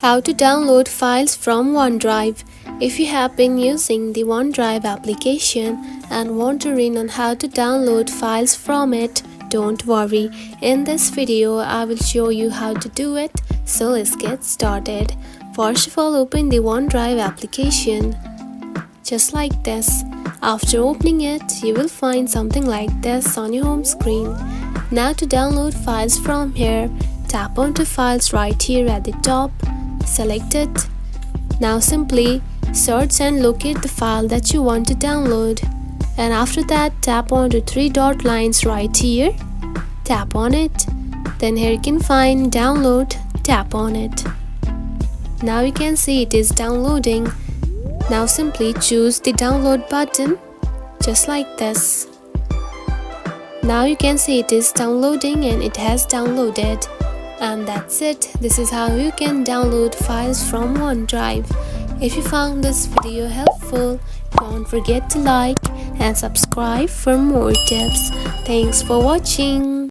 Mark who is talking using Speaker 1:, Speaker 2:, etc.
Speaker 1: How to download files from OneDrive. If you have been using the OneDrive application and wondering on how to download files from it, don't worry. In this video, I will show you how to do it. So let's get started. First of all, open the OneDrive application. Just like this. After opening it, you will find something like this on your home screen. Now to download files from here, tap onto Files right here at the top. Select it. Now simply search and locate the file that you want to download, and after that tap on the three dot lines right here, tap on it. Then here you can find download, tap on it. Now you can see it is downloading. Now simply choose the download button just like this. Now you can see it is downloading and it has downloaded. And that's it. This is how you can download files from OneDrive. If you found this video helpful, don't forget to like and subscribe for more tips. Thanks for watching.